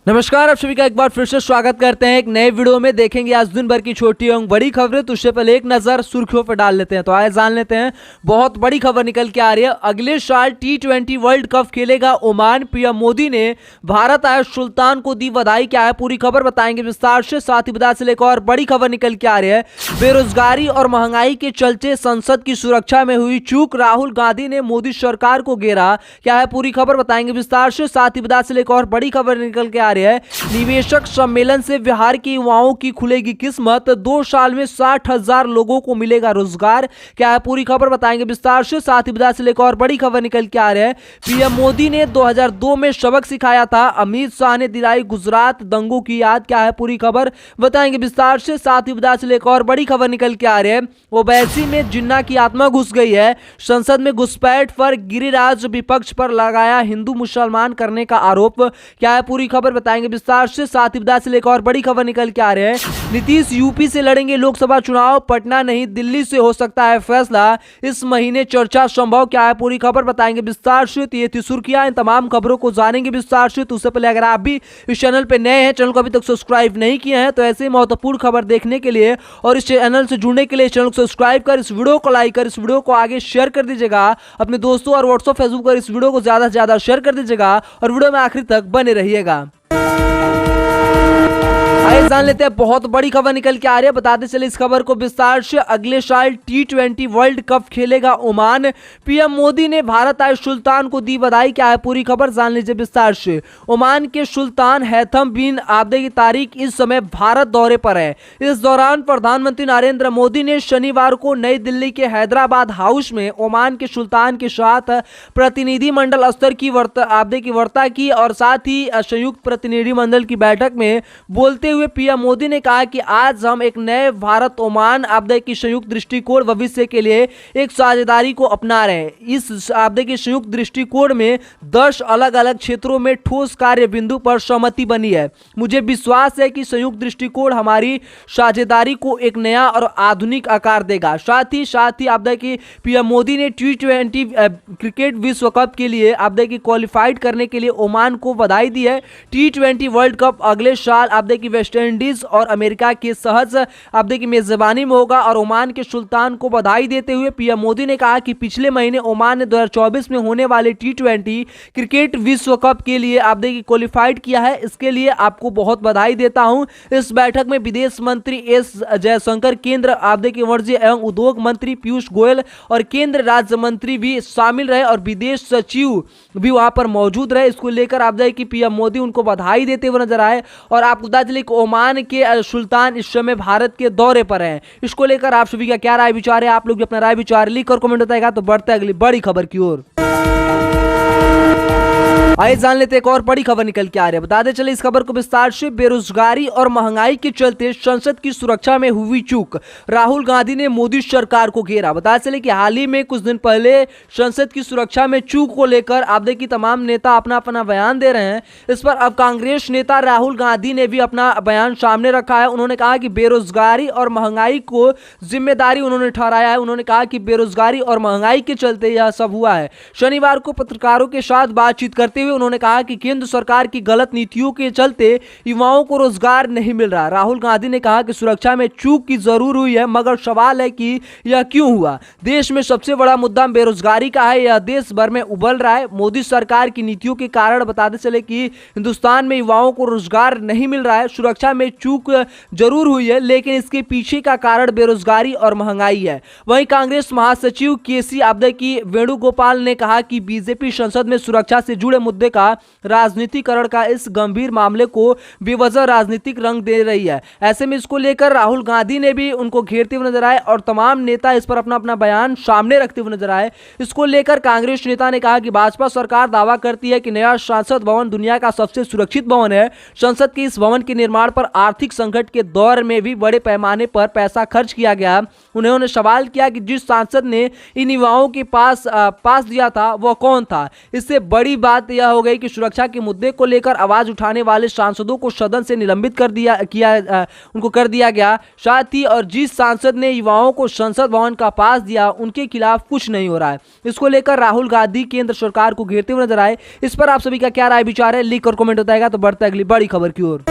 नमस्कार, आप सभी का एक बार फिर से स्वागत करते हैं एक नए वीडियो में। देखेंगे आज दिन भर की छोटी एवं बड़ी खबरें। तो उससे पहले एक नजर सुर्खियों पर डाल लेते हैं। तो आइए जान लेते हैं, बहुत बड़ी खबर निकल के आ रही है। अगले साल T20 वर्ल्ड कप खेलेगा ओमान। पीएम मोदी ने भारत आए सुल्तान को दी बधाई। क्या है पूरी खबर बताएंगे विस्तार से। साथ ही बता चले एक और बड़ी खबर निकल के आ रही है। बेरोजगारी और महंगाई के चलते संसद की सुरक्षा में हुई चूक, राहुल गांधी ने मोदी सरकार को घेरा। क्या है पूरी खबर बताएंगे विस्तार से। साथ ही बता चले एक और बड़ी खबर निकल के आ रही है। निवेशक सम्मेलन से बिहार के युवाओं की खुलेगी किस्मत। 2 साल में 60,000 लोगों को मिलेगा रोजगार। क्या है पूरी खबर बताएंगे विस्तार से। साथ ही बता चले एक और बड़ी खबर निकल के आ रही है। पीएम मोदी ने 2002 में सबक सिखाया था, अमित शाह ने दिलाई गुजरात दंगों की याद। क्या है पूरी खबर बताएंगे विस्तार से। साथ ही बता चले एक और बड़ी खबर निकल के आ रही है। ओवैसी में जिन्ना की आत्मा घुस गई है। संसद में घुसपैठ पर गिरिराज विपक्ष पर लगाया हिंदू मुसलमान करने का आरोप। क्या है पूरी खबर बताएंगे विस्तार से। साथ ही बता चले एक और बड़ी खबर निकल के आ रहे हैं। नीतीश यूपी से लड़ेंगे लोकसभा चुनाव, पटना नहीं दिल्ली से हो सकता है फैसला, इस महीने चर्चा संभव। क्या है पूरी खबर बताएंगे विस्तार से। तो ये थी सुर्खियां, इन तमाम खबरों को जानेंगे विस्तार से। तो उससे पहले अगर आप भी इस चैनल पे नए हैं, चैनल को अभी तक सब्सक्राइब नहीं किए हैं, तो ऐसे महत्वपूर्ण खबर देखने के लिए और इस चैनल से जुड़ने के लिए चैनल को सब्सक्राइब कर, इस वीडियो को लाइक कर, इस वीडियो को आगे शेयर कर दीजिएगा अपने दोस्तों और व्हाट्सएप फेसबुक पर इस वीडियो को ज्यादा से ज्यादा शेयर कर दीजिएगा और वीडियो में आखिर तक बने रहिएगा। आइए जान लेते हैं, बहुत बड़ी खबर निकल के आ रही है। बताते चले इस खबर को विस्तार से। अगले साल T20 वर्ल्ड कप खेलेगा ओमान। पीएम मोदी ने भारत आए सुल्तान को दी बधाई। क्या है पूरी खबर जान लीजिए विस्तार से। ओमान के सुल्तान हैथम बिन आब्दे की तारीख इस समय भारत दौरे पर है। इस दौरान प्रधानमंत्री नरेंद्र मोदी ने शनिवार को नई दिल्ली के हैदराबाद हाउस में ओमान के सुल्तान के साथ प्रतिनिधिमंडल स्तर की आब्दे की वार्ता की और साथ ही संयुक्त प्रतिनिधिमंडल की बैठक में बोलते हुए पीएम मोदी ने कहा कि आज हम एक नए भारत ओमान आपदा की संयुक्त दृष्टिकोण भविष्य के लिए एक साझेदारी को अपना रहे हैं। इस आपदा के संयुक्त दृष्टिकोण में 10 अलग अलग क्षेत्रों में ठोस कार्य बिंदु पर सहमति बनी है। मुझे विश्वास है कि संयुक्त दृष्टिकोण हमारी साझेदारी को एक नया और आधुनिक आकार देगा। साथ ही आपदा की पीएम मोदी ने T20 क्रिकेट विश्व कप के लिए आपदा की क्वालिफाइड करने के लिए ओमान को बधाई दी है। T20 वर्ल्ड कप अगले साल आपदा की वेस्ट इंडीज और अमेरिका के सहज आपदे की मेजबानी में होगा और ओमान के सुल्तान को बधाई देते हुए पीएम मोदी ने कहा कि पिछले महीने ओमान ने 2024 में होने वाले T20 क्रिकेट विश्व कप के लिए आपदे की क्वालिफाइड किया है। इसके लिए आपको बहुत बधाई देता हूं। इस बैठक में विदेश मंत्री एस जयशंकर, केंद्र आपदे के वाणिज्य एवं उद्योग मंत्री पीयूष गोयल और केंद्र राज्य मंत्री भी शामिल रहे और विदेश सचिव भी वहां पर मौजूद रहे। इसको लेकर आपदे की पीएम मोदी उनको बधाई देते हुए नजर आए। और आपको बता दें ओमान के सुल्तान इस समय भारत के दौरे पर हैं। इसको लेकर आप सभी का क्या राय विचार है, आप लोग भी अपना राय विचार लिख कर कमेंट बताएगा। तो बढ़ते अगली बड़ी खबर की ओर। आइए जान लेते एक और बड़ी खबर निकल के आ रही है। बताते चले इस खबर को विस्तार से। बेरोजगारी और महंगाई के चलते संसद की सुरक्षा में हुई चूक, राहुल गांधी ने मोदी सरकार को घेरा। बताते चले कि हाल ही में कुछ दिन पहले संसद की सुरक्षा में चूक को लेकर आपदे की तमाम नेता अपना अपना बयान दे रहे हैं। इस पर अब कांग्रेस नेता राहुल गांधी ने भी अपना बयान सामने रखा है। उन्होंने कहा कि बेरोजगारी और महंगाई को जिम्मेदारी उन्होंने ठहराया है। उन्होंने कहा कि बेरोजगारी और महंगाई के चलते यह सब हुआ है। शनिवार को पत्रकारों के साथ बातचीत करते हुए उन्होंने कहा कि केंद्र सरकार की गलत नीतियों के चलते युवाओं को रोजगार नहीं मिल रहा। राहुल गांधी ने कहा कि सुरक्षा में चूक की जरूर हुई है, मगर सवाल है कि यह क्यों हुआ। देश में सबसे बड़ा मुद्दा बेरोजगारी का है, यह देश भर में उबल रहा है। मोदी सरकार की नीतियों के कारण बताते चले कि हिंदुस्तान में युवाओं को रोजगार नहीं मिल रहा है। सुरक्षा में चूक जरूर हुई है, लेकिन इसके पीछे का कारण बेरोजगारी और महंगाई है। वहीं कांग्रेस महासचिव केसी की वेणुगोपाल ने कहा कि बीजेपी संसद में सुरक्षा से जुड़े मुद्दे का राजनीतिकरण का इस गंभीर मामले को बेवजह राजनीतिक रंग दे रही है। ऐसे में इसको लेकर राहुल गांधी ने भी उनको घेरते हुए नजर आए और तमाम नेता इस पर अपना अपना बयान सामने रखते हुए नजर आए। इसको लेकर कांग्रेस नेता ने कहा कि भाजपा सरकार दावा करती है कि नया संसद भवन दुनिया का सबसे सुरक्षित भवन है। संसद के इस भवन के निर्माण पर आर्थिक संकट के दौर में भी बड़े पैमाने पर पैसा खर्च किया गया। उन्होंने सवाल किया कि जिस सांसद ने इन युवाओं के पास दिया था वह कौन था। इससे बड़ी बात यह यह हो गई कि सुरक्षा के मुद्दे को लेकर आवाज उठाने वाले सांसदों को सदन से निलंबित उनको कर दिया गया। साथ ही और जिस सांसद ने युवाओं को संसद भवन का पास दिया उनके खिलाफ कुछ नहीं हो रहा है। इसको लेकर राहुल गांधी केंद्र सरकार को घेरते हुए नजर आए। इस पर आप सभी का क्या राय विचार है, लिख और कमेंट बताएगा। तो बढ़ता है अगली बड़ी खबर की ओर।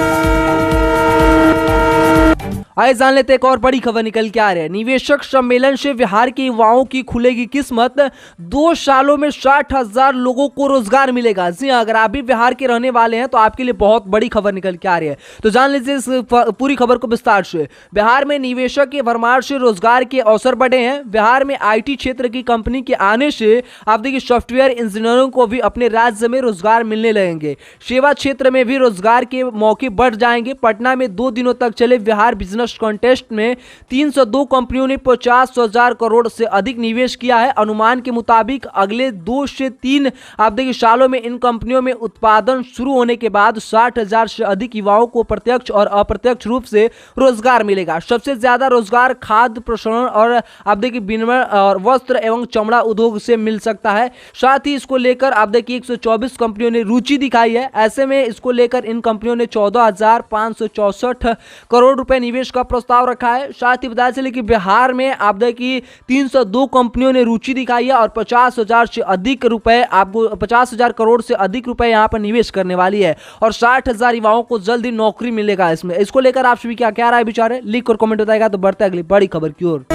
आइए जान लेते एक और बड़ी खबर निकल के आ रही है। निवेशक सम्मेलन से बिहार के युवाओं की खुलेगी किस्मत। 2 सालों में 60,000 लोगों को रोजगार मिलेगा। जी हाँ, अगर आप भी बिहार के रहने वाले हैं तो आपके लिए बहुत बड़ी खबर निकल के आ रही है। तो जान लीजिए इस पूरी खबर को विस्तार से। बिहार में निवेशक के भरमार से रोजगार के अवसर बढ़े हैं। बिहार में IT क्षेत्र की कंपनी के आने से आप देखिए सॉफ्टवेयर इंजीनियरों को भी अपने राज्य में रोजगार मिलने लगेंगे। सेवा क्षेत्र में भी रोजगार के मौके बढ़ जाएंगे। पटना में 2 दिनों तक चले बिहार बिजनेस कॉन्टेस्ट में 302 कंपनियों ने 50,000 करोड़ से अधिक निवेश किया है। अनुमान के मुताबिक अगले 2 से 3 आप देखिए सालों में इन कंपनियों में उत्पादन शुरू होने के बाद 60,000 से अधिक युवाओं को प्रत्यक्ष और अप्रत्यक्ष रूप से रोजगार मिलेगा। सबसे ज्यादा रोजगार खाद्य प्रसंस्करण और आप देखिए विनिर्माण और वस्त्र एवं चमड़ा उद्योग से मिल सकता है। साथ ही इसको लेकर आप देखिए 124 कंपनियों ने रुचि दिखाई है। ऐसे में इसको लेकर इन कंपनियों ने 14,564 करोड़ रुपए निवेश का प्रस्ताव रखा है। साथ ही बताया चले कि बिहार में आप देखिए 302 कंपनियों ने रुचि दिखाई है और 50,000 से अधिक रुपए आपको 50,000 करोड़ से अधिक रुपए यहां पर निवेश करने वाली है और 60,000 युवाओं को जल्द ही नौकरी मिलेगा। इसमें इसको लेकर आप सभी क्या राय विचार है, लिख और कमेंट बताएगा। तो बढ़ता है अगली बड़ी खबर की ओर।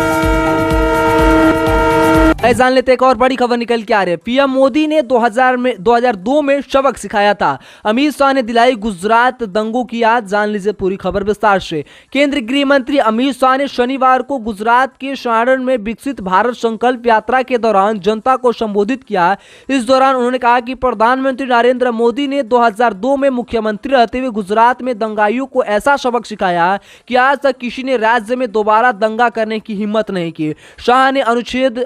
जान लेते एक और बड़ी खबर निकल के आ रही है। पीएम मोदी ने 2002 में सबक सिखाया था। अमित शाह ने दिलाई गुजरात दंगों की याद। जान लीजिए पूरी खबर विस्तार से। केंद्रीय गृह मंत्री अमित शाह ने शनिवार को गुजरात के सारण में विकसित भारत संकल्प यात्रा के दौरान जनता को संबोधित किया। इस दौरान उन्होंने कहा कि प्रधानमंत्री नरेंद्र मोदी ने 2002 में मुख्यमंत्री रहते हुए गुजरात में दंगाइयों को ऐसा सबक सिखाया कि आज तक किसी ने राज्य में दोबारा दंगा करने की हिम्मत नहीं की। शाह ने अनुच्छेद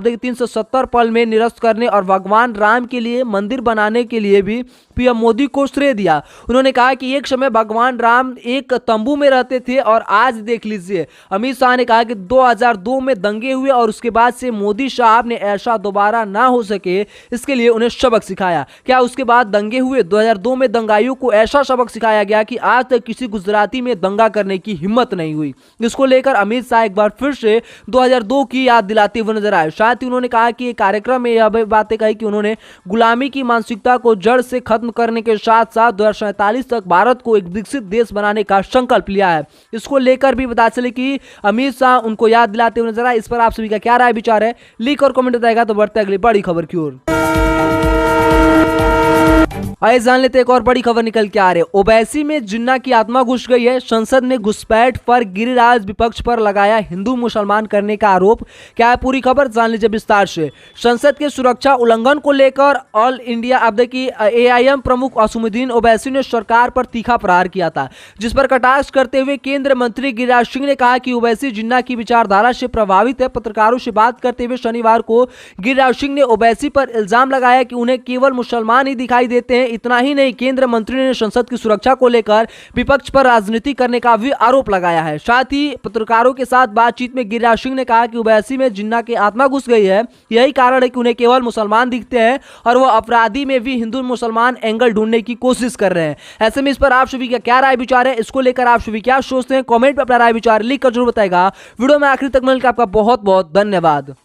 370 पल में निरस्त करने और भगवान राम के लिए मंदिर बनाने के लिए भी पीएम मोदी को श्रेय दिया। उन्होंने कहा कि एक समय भगवान राम एक तंबू में रहते थे और आज देख लीजिए। अमित शाह ने कहा कि 2002 में दंगे हुए और उसके बाद से मोदी साहब ने ऐसा दोबारा ना हो सके इसके लिए उन्हें सबक सिखाया। क्या उसके बाद दंगे हुए? 2002 में दंगाइयों को ऐसा सबक सिखाया गया कि आज तक किसी गुजराती में दंगा करने की हिम्मत नहीं हुई। इसको लेकर अमित शाह एक बार फिर से 2002 की याद दिलाते हुए नजर आए। साथ ही उन्होंने कहा कि कार्यक्रम में यह बातें कही कि उन्होंने गुलामी की मानसिकता को जड़ से खत्म करने के साथ साथ 2047 तक भारत को एक विकसित देश बनाने का संकल्प लिया है। इसको लेकर भी बता चले कि अमित शाह उनको याद दिलाते हुए नजर आए। इस पर आप सभी का क्या राय विचार है, लिख और कमेंट बताएगा। तो बढ़ते अगली बड़ी खबर की ओर। आइए जान लेते एक और बड़ी खबर निकल के आ रही है। ओवैसी में जिन्ना की आत्मा घुस गई है। संसद में घुसपैठ पर गिरिराज विपक्ष पर लगाया हिंदू मुसलमान करने का आरोप। क्या है पूरी खबर, जान लीजिए विस्तार से। संसद के सुरक्षा उल्लंघन को लेकर ऑल इंडिया अब देखिए AIM प्रमुख असुमुद्दीन ओवैसी ने सरकार पर तीखा प्रहार किया था, जिस पर कटाक्ष करते हुए केंद्रीय मंत्री गिरिराज सिंह ने कहा कि ओवैसी जिन्ना की विचारधारा से प्रभावित है। पत्रकारों से बात करते हुए शनिवार को गिरिराज सिंह ने ओवैसी पर इल्जाम लगाया कि उन्हें केवल मुसलमान ही दिखाई देते हैं। इतना ही नहीं, केंद्रीय मंत्री ने संसद की सुरक्षा को लेकर विपक्ष पर राजनीति करने का भी आरोप लगाया है। साथ ही पत्रकारों के साथ बातचीत में गिरिराज सिंह ने कहा कि ओवैसी में जिन्ना की आत्मा घुस गई है। यही कारण है कि उन्हें केवल मुसलमान दिखते हैं और वो अपराधी में भी हिंदू मुसलमान एंगल ढूंढने की कोशिश कर रहे हैं। ऐसे में इस पर आप सभी का क्या राय विचार है, इसको लेकर आप सभी क्या सोचते हैं, कमेंट में अपना राय विचार लिखकर जरूर बताएगा। वीडियो में आखिर तक मिलकर आपका बहुत बहुत धन्यवाद।